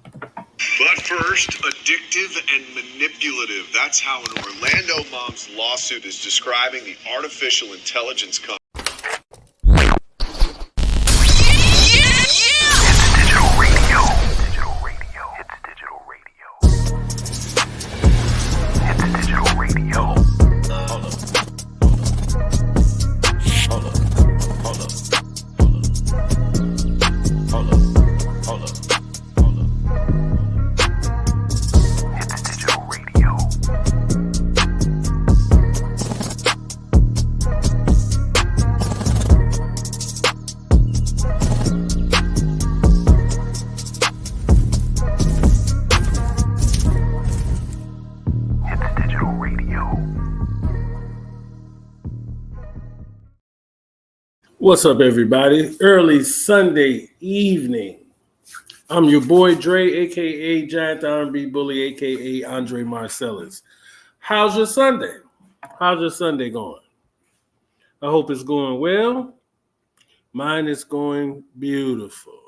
But first, addictive and manipulative. That's how an Orlando mom's lawsuit is describing the artificial intelligence company. What's up, everybody? Early Sunday evening. I'm your boy Dre, aka Giant R&B Bully, aka Andre Marcellus. How's your Sunday? How's your Sunday going? I hope it's going well. Mine is going beautiful.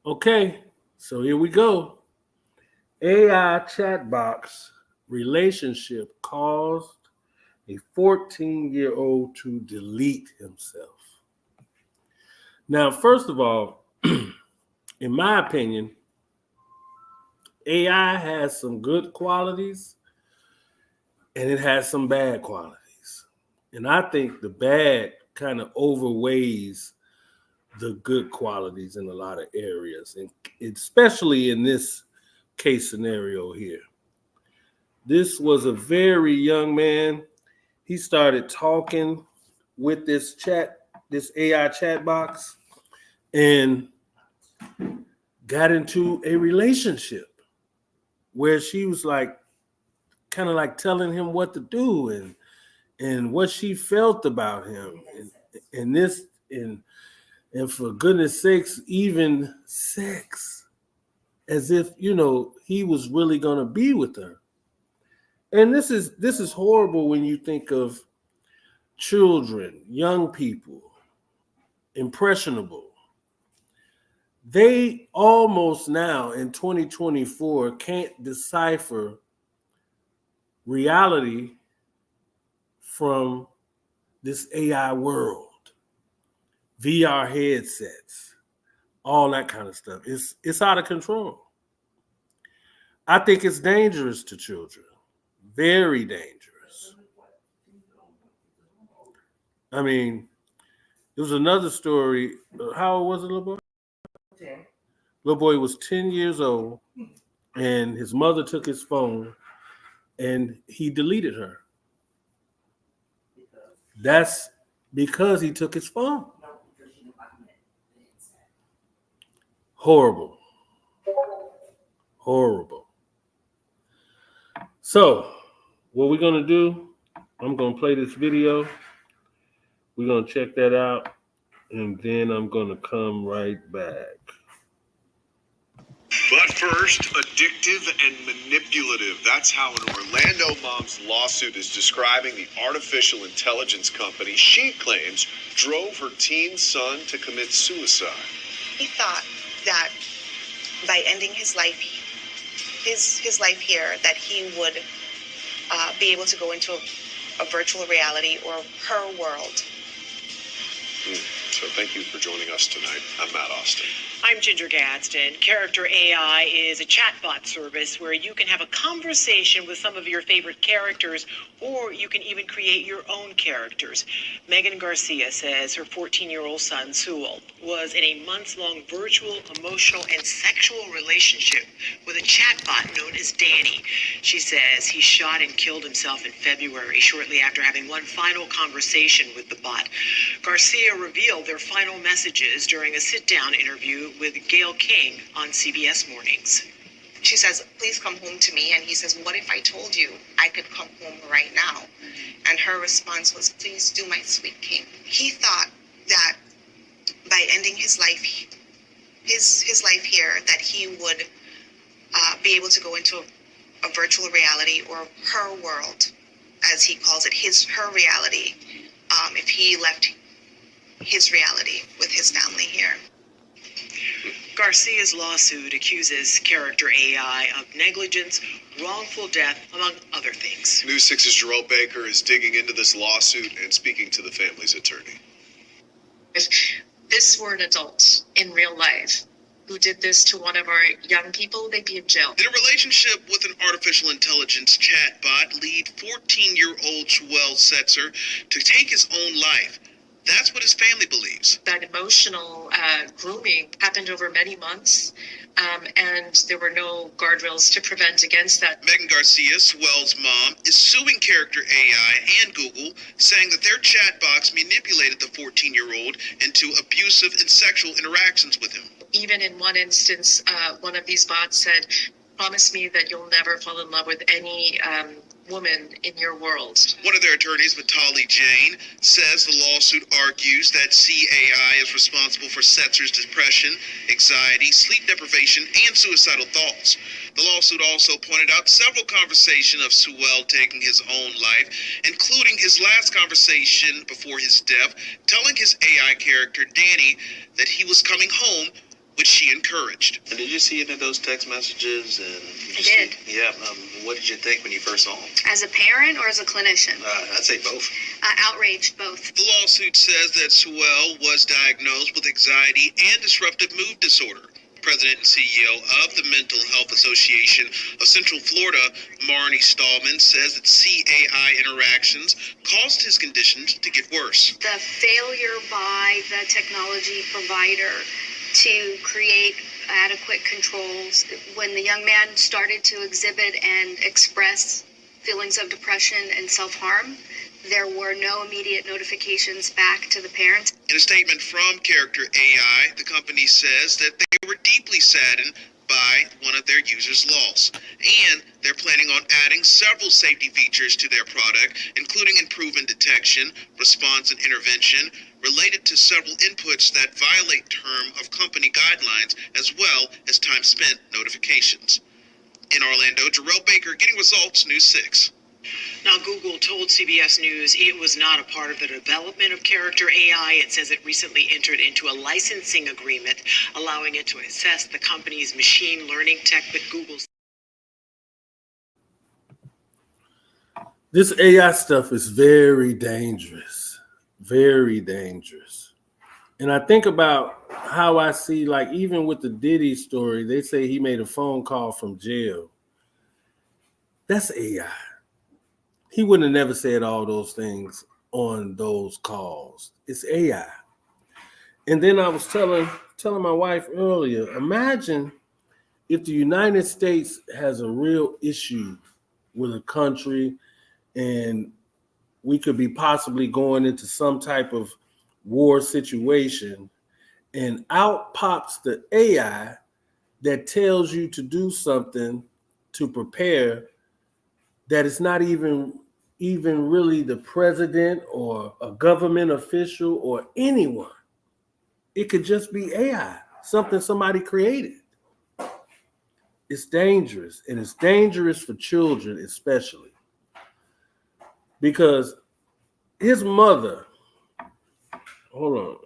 Okay, so here we go. AI chat box relationship caused a 14-year-old to delete himself. Now, first of all, in my opinion, AI has some good qualities and it has some bad qualities. And I think the bad kind of overweighs the good qualities in a lot of areas, and especially in this case scenario here. This was a very young man. He started talking with this AI chat box, and got into a relationship where she was like kind of like telling him what to do and what she felt about him and for goodness sakes, even sex, as if he was really gonna be with her. And this is horrible when you think of children, young people, impressionable. They almost now in 2024 can't decipher reality from this AI world, VR headsets, all that kind of stuff. It's out of control. I think it's dangerous to children, very dangerous. I mean, there was another story. How old was it, little boy? 10. Little boy was 10 years old, and his mother took his phone, and he deleted her. That's because he took his phone. Horrible. Horrible. So, what we're going to do, I'm going to play this video. We're going to check that out, and then I'm going to come right back. But first, addictive and manipulative. That's how an Orlando mom's lawsuit is describing the artificial intelligence company she claims drove her teen son to commit suicide. He thought that by ending his life, his life here, that he would be able to go into a virtual reality or her world. So thank you for joining us tonight. I'm Matt Austin. I'm Ginger Gadsden. Character AI is a chatbot service where you can have a conversation with some of your favorite characters, or you can even create your own characters. Megan Garcia says her 14-year-old son, Sewell, was in a months-long virtual, emotional, and sexual relationship with a chatbot known as Danny. She says he shot and killed himself in February, shortly after having one final conversation with the bot. Garcia revealed their final messages during a sit-down interview with Gayle King on CBS Mornings. She says, please come home to me. And he says, what if I told you I could come home right now? And her response was, please do, my sweet king. He thought that by ending his life, his life here, that he would be able to go into a virtual reality or her world, as he calls it, her reality, if he left his reality with his family here. Garcia's lawsuit accuses character AI of negligence, wrongful death, among other things. News 6's Jerome Baker is digging into this lawsuit and speaking to the family's attorney. If this were an adult in real life who did this to one of our young people, they'd be in jail. In a relationship with an artificial intelligence chatbot, lead 14-year-old Joel Setzer to take his own life. That's what his family believes. That emotional grooming happened over many months, and there were no guardrails to prevent against that. Megan Garcia, Joel's mom, is suing Character AI and Google, saying that their chatbots manipulated the 14-year-old into abusive and sexual interactions with him. Even in one instance, one of these bots said, "Promise me that you'll never fall in love with any woman in your world." One of their attorneys, Vitali Jain, says the lawsuit argues that CAI is responsible for Setzer's depression, anxiety, sleep deprivation, and suicidal thoughts. The lawsuit also pointed out several conversations of Sewell taking his own life, including his last conversation before his death, telling his AI character, Danny, that he was coming home, which she encouraged. And did you see any of those text messages? I did. Yeah. What did you think when you first saw them? As a parent or as a clinician? I'd say both. Outraged, both. The lawsuit says that Sewell was diagnosed with anxiety and disruptive mood disorder. President and CEO of the Mental Health Association of Central Florida, Marnie Stallman, says that CAI interactions caused his conditions to get worse. The failure by the technology provider to create adequate controls. When the young man started to exhibit and express feelings of depression and self-harm, there were no immediate notifications back to the parents. In a statement from Character AI, the company says that they were deeply saddened by one of their users' loss, and they're planning on adding several safety features to their product, including improving detection, response, and intervention related to several inputs that violate term of company guidelines, as well as time spent notifications. In Orlando, Jerome Baker, Getting Results, News 6. Now, Google told CBS News it was not a part of the development of Character AI. It says it recently entered into a licensing agreement, allowing it to assess the company's machine learning tech, but Google's. This AI stuff is very dangerous, very dangerous. And I think about how I see, like, even with the Diddy story, they say he made a phone call from jail. That's AI. He wouldn't have never said all those things on those calls. It's AI. And then I was telling my wife earlier, imagine if the United States has a real issue with a country and we could be possibly going into some type of war situation, and out pops the AI that tells you to do something to prepare that it's not even really the president or a government official or anyone. It could just be AI, something somebody created. It's dangerous, and it's dangerous for children especially. Because his mother, hold on,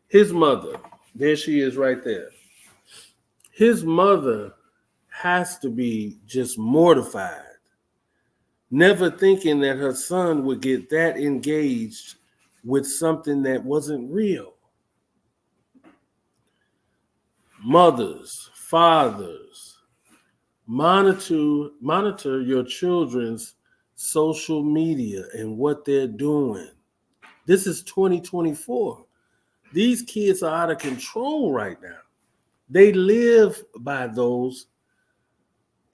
his mother, there she is right there. His mother has to be just mortified, never thinking that her son would get that engaged with something that wasn't real. Mothers, fathers, monitor your children's social media and what they're doing. This is 2024. These kids are out of control right now. They live by those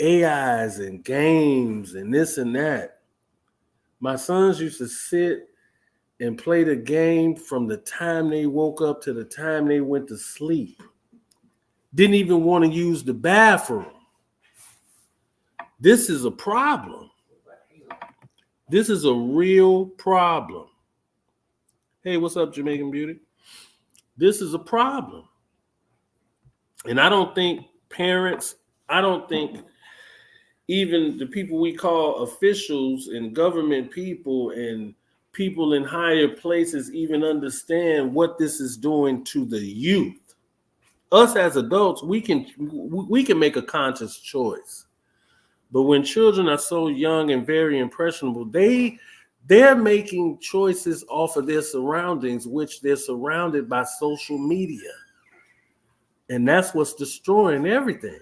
AIs and games and this and that. My sons used to sit and play the game from the time they woke up to the time they went to sleep. Didn't even want to use the bathroom. This is a problem. This is a real problem. Hey, what's up, Jamaican Beauty? This is a problem. And I don't think parents, I don't think even the people we call officials and government people and people in higher places even understand what this is doing to the youth. us as adults, we can make a conscious choice. But when children are so young and very impressionable, they're making choices off of their surroundings, which they're surrounded by social media. And that's what's destroying everything.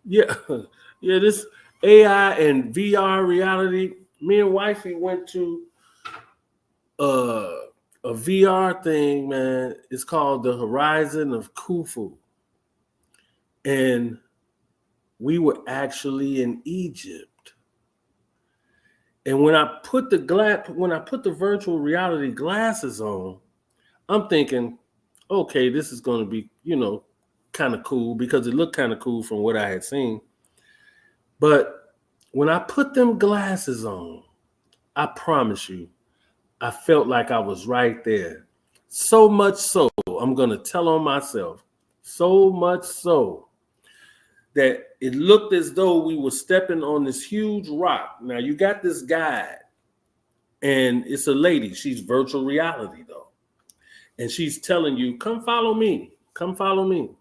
Yeah, yeah, this AI and VR reality. Me and wifey went to a VR thing, man. It's called the Horizon of Khufu. And we were actually in Egypt. And when I put the virtual reality glasses on, I'm thinking, okay, this is going to be, kind of cool, because it looked kind of cool from what I had seen. But when I put them glasses on, I promise you, I felt like I was right there. So much so, I'm going to tell on myself, so much so that it looked as though we were stepping on this huge rock. Now, you got this guide, and it's a lady. She's virtual reality, though. And she's telling you, come follow me. Come follow me.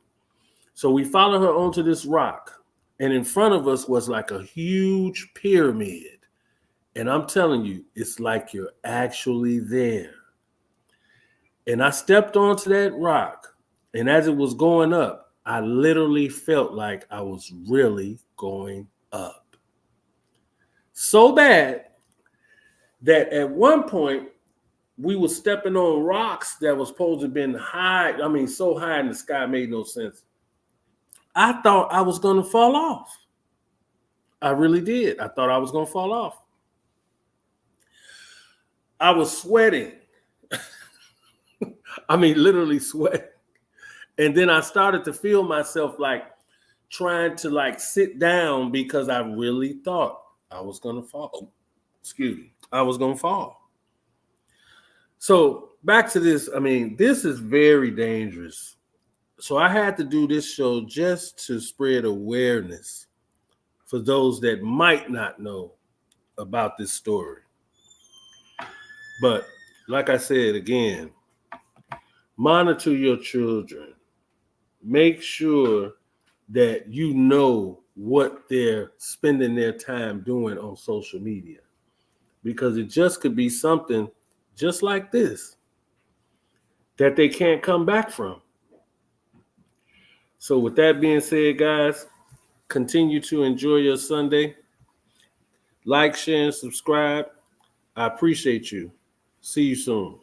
So we follow her onto this rock. And in front of us was like a huge pyramid. And I'm telling you, it's like you're actually there. And I stepped onto that rock. And as it was going up, I literally felt like I was really going up. So bad that at one point, we were stepping on rocks that was supposed to have been high. I mean, so high in the sky, it made no sense. I thought I was going to fall off. I really did. I thought I was going to fall off. I was sweating. I mean, literally sweating. And then I started to feel myself like trying to like sit down, because I really thought I was going to fall. Excuse me. I was going to fall. So back to this. I mean, this is very dangerous. So I had to do this show just to spread awareness for those that might not know about this story. But like I said, again, monitor your children. Make sure that you know what they're spending their time doing on social media, because it just could be something just like this that they can't come back from. So with that being said, guys, continue to enjoy your Sunday. Like, share, and subscribe. I appreciate you. See you soon.